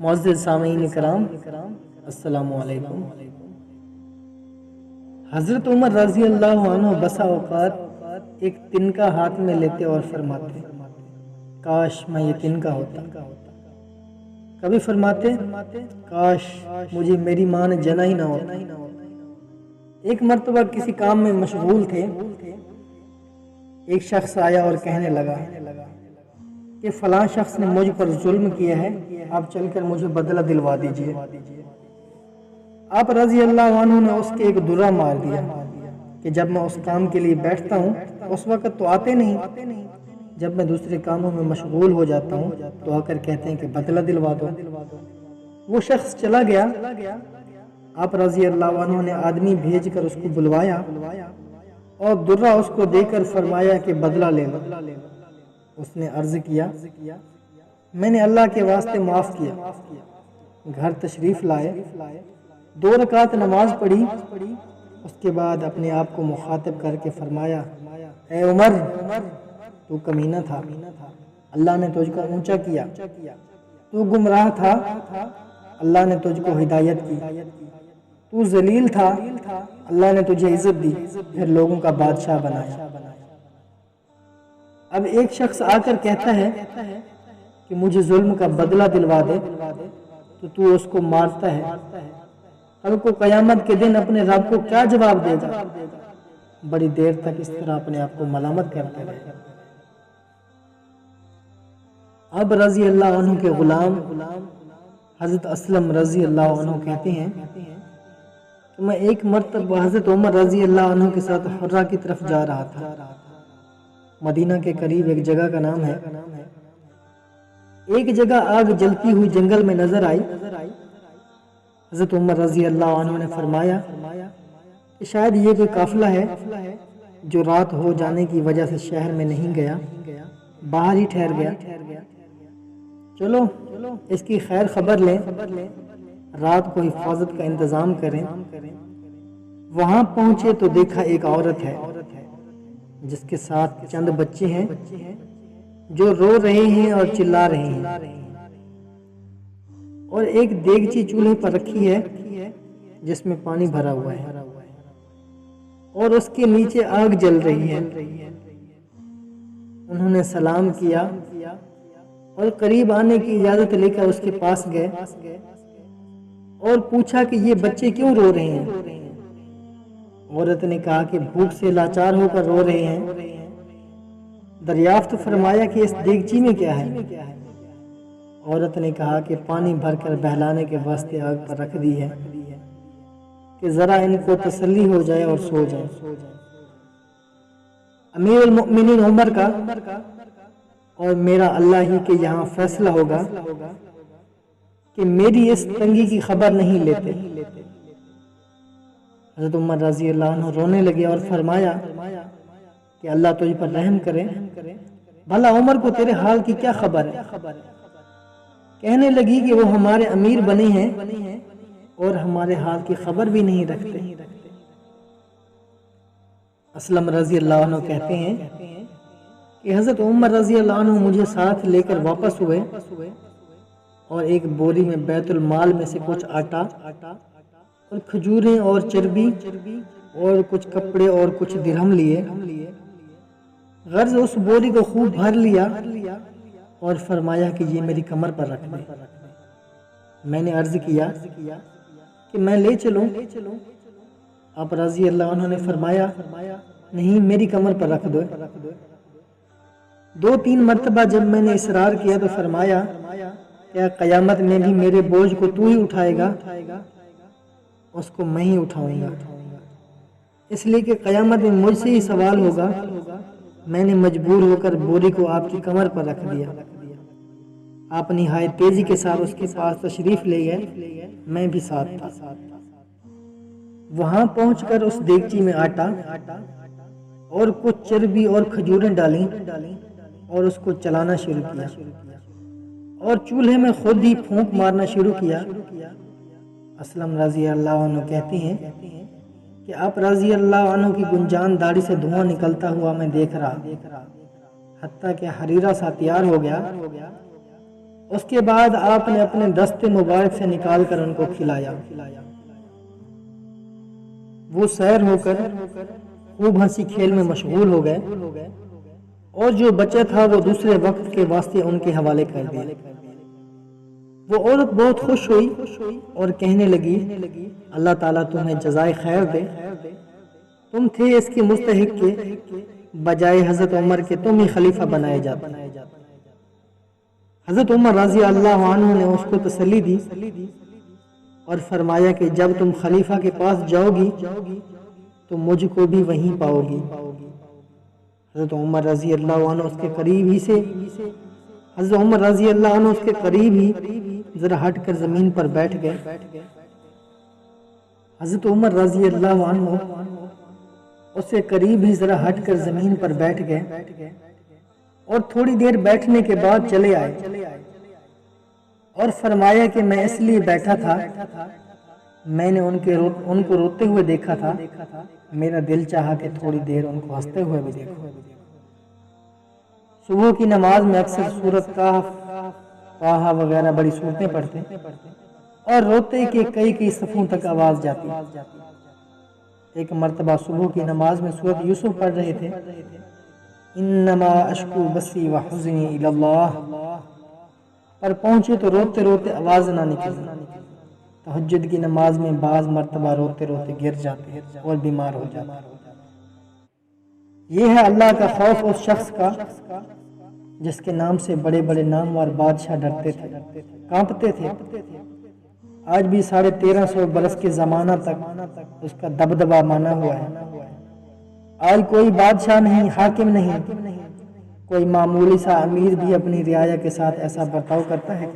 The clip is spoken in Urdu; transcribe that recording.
معزز سامعین کرام، السلام علیکم۔ حضرت عمر رضی اللہ عنہ بسا اوقات ایک تنکا ہاتھ میں لیتے اور فرماتے، کاش میں یہ تنکا ہوتا۔ کبھی فرماتے، کاش مجھے میری ماں نے جنا ہی نہ ہوتا۔ ایک مرتبہ کسی کام میں مشغول تھے، ایک شخص آیا اور کہنے لگا کہ فلاں شخص نے مجھ پر ظلم کیا ہے، آپ چل کر مجھے بدلہ دلوا دیجئے۔ آپ رضی اللہ عنہ نے اس کے ایک درہ مار دیا کہ جب میں اس کام کے لیے بیٹھتا ہوں اس وقت تو آتے نہیں، جب میں دوسرے کاموں میں مشغول ہو جاتا ہوں تو آ کر کہتے ہیں کہ بدلہ دلوا دو۔ وہ شخص چلا گیا۔ آپ رضی اللہ عنہ نے آدمی بھیج کر اس کو بلوایا اور درہ اس کو دے کر فرمایا کہ بدلہ لے لو۔ اس نے عرض کیا، میں نے اللہ کے واسطے معاف کیا۔ گھر تشریف لائے، 2 رکعت نماز پڑھی، اس کے بعد اپنے آپ کو مخاطب کر کے فرمایا، اے عمر، تو کمینہ تھا، اللہ نے تجھ کو اونچا کیا۔ تو گمراہ تھا، اللہ نے تجھ کو ہدایت کی۔ تو ذلیل تھا، اللہ نے تجھے عزت دی، پھر لوگوں کا بادشاہ بنایا۔ اب ایک شخص آ کر کہتا ہے کہ مجھے ظلم کا بدلہ دلوا دے، تو اس کو مارتا ہے۔ کل کو قیامت کے دن اپنے رب کو کیا جواب دے گا؟ بڑی دیر تک اس طرح اپنے آپ کو ملامت کرتے رہے۔ اب رضی اللہ عنہ کے غلام حضرت اسلم رضی اللہ عنہ کہتے ہیں کہ میں ایک مرتبہ حضرت عمر رضی اللہ عنہ کے ساتھ حرہ کی طرف جا رہا تھا۔ مدینہ کے قریب ایک جگہ کا نام ہے۔ ایک جگہ آگ جلتی ہوئی جنگل میں نظر آئی۔ حضرت عمر رضی اللہ عنہ نے فرمایا کہ شاید یہ کوئی قافلہ ہے جو رات ہو جانے کی وجہ سے شہر میں نہیں گیا، باہر ہی ٹھہر گیا۔ چلو اس کی خیر خبر لیں، رات کو حفاظت کا انتظام کریں۔ وہاں پہنچے تو دیکھا ایک عورت ہے جس کے ساتھ چند بچے ہیں جو رو رہے ہیں اور چلا رہے ہیں، اور ایک دیگچی چولہے پر رکھی ہے جس میں پانی بھرا ہوا ہے اور اس کے نیچے آگ جل رہی ہے۔ انہوں نے سلام کیا اور قریب آنے کی اجازت لے کر اس کے پاس گئے اور پوچھا کہ یہ بچے کیوں رو رہے ہیں؟ عورت نے کہا کہ بھوک سے لاچار ہو کر رو رہے ہیں۔ دریافت فرمایا کہ اس دیگچی میں کیا ہے؟ عورت نے کہا کہ پانی بھر کر بہلانے کے واسطے آگ پر رکھ دی ہے کہ ذرا ان کو تسلی ہو جائے اور سو جائے۔ امیر المؤمنین عمر کا اور میرا اللہ ہی کے یہاں فیصلہ ہوگا کہ میری اس تنگی کی خبر نہیں لیتے۔ حضرت عمر رضی اللہ عنہ رونے لگے اور فرمایا کہ اللہ تجھ پر رحم کرے، بھلا عمر کو تیرے حال کی کیا خبر ہے؟ کہنے لگی کہ وہ ہمارے امیر بنے ہیں اور ہمارے حال کی خبر بھی نہیں رکھتے۔ اسلم رضی اللہ عنہ کہتے ہیں کہ حضرت عمر رضی اللہ عنہ مجھے ساتھ لے کر واپس ہوئے اور ایک بوری میں بیت المال میں سے کچھ آٹا اور کھجوریں اور چربی اور کچھ کپڑے اور کچھ درہم لیے۔ غرض اس بوری کو خوب بھر لیا اور فرمایا کہ یہ میری کمر پر رکھ دے۔ میں نے عرض کیا کہ میں لے چلوں؟ آپ رضی اللہ عنہ نے فرمایا نہیں، میری کمر پر رکھ دو۔ 2-3 مرتبہ جب میں نے اصرار کیا تو فرمایا کیا قیامت میں بھی میرے بوجھ کو تو ہی اٹھائے گا؟ اس کو میں ہی اٹھاؤں گا، اس لیے کہ قیامت میں مجھ سے ہی سوال ہوگا۔ میں نے مجبور ہو کر بوری کو آپ کی کمر پر رکھ دیا۔ آپ نہایت تیزی کے ساتھ اس کے پاس تشریف لے گئے، میں بھی ساتھ تھا۔ وہاں پہنچ کر اس دیگچی میں آٹا اور کچھ چربی اور کھجوریں ڈالیں اور اس کو چلانا شروع کیا اور چولہے میں خود ہی پھونک مارنا شروع کیا۔ اسلم رضی اللہ عنہ کہتے ہیں کہ آپ رضی اللہ عنہ کی گنجان داڑھی سے دھواں نکلتا ہوا میں دیکھ رہا، حتیٰ کہ حریرہ سا تیار ہو گیا۔ اس کے بعد آپ نے اپنے دست مبارک سے نکال کر ان کو کھلایا۔ وہ سیر ہو کر خوب ہنسی کھیل میں مشغول ہو گئے اور جو بچہ تھا وہ دوسرے وقت کے واسطے ان کے حوالے کر دیا۔ وہ عورت بہت خوش ہوئی اور کہنے لگی اللہ تعالیٰ تمہیں جزائے خیر دے، تم تھے اس کے مستحق کے بجائے حضرت عمر کے تم ہی خلیفہ بنائے جاتے۔ حضرت عمر رضی اللہ عنہ نے اس کو تسلی دی اور فرمایا کہ جب تم خلیفہ کے پاس جاؤ گی تو مجھ کو بھی وہیں پاؤ گی۔ حضرت عمر رضی اللہ عنہ اس کے قریب ہی ذرا ہٹ کر زمین پر بیٹھ گئے۔ حضرت عمر رضی اللہ عنہ اس سے قریب ہی ذرا ہٹ کر زمین پر بیٹھ گئے اور تھوڑی دیر بیٹھنے کے بعد چلے آئے اور فرمایا کہ میں اس لیے بیٹھا تھا، میں نے ان کو روتے ہوئے دیکھا تھا، میرا دل چاہا کہ تھوڑی دیر ان کو ہنستے ہوئے بھی دیکھو۔ صبح کی نماز میں اکثر سورت کہف، طٰہٰ وغیرہ بڑی صورتیں پڑھتے اور روتے کہ کئی صفوں تک آواز جاتی۔ ایک مرتبہ صبح کی نماز میں سورت یوسف پڑھ رہے تھے، انما اشکو بثی وحزنی الی اللہ پر پہنچے تو روتے روتے آواز نہ نکلی۔ تہجد کی نماز میں بعض مرتبہ روتے روتے گر جاتے اور بیمار ہو جاتے۔ یہ ہے اللہ کا خوف اس شخص کا جس کے نام سے بڑے بڑے نامور بادشاہ ڈرتے تھے، کانپتے تھے۔ آج بھی 1350 برس کے زمانہ تک اس کا دبدبہ مانا ہوا ہے۔ آج کوئی بادشاہ نہیں، حاکم نہیں، کوئی معمولی سا امیر بھی اپنی رعایا کے ساتھ ایسا برتاؤ کرتا ہے۔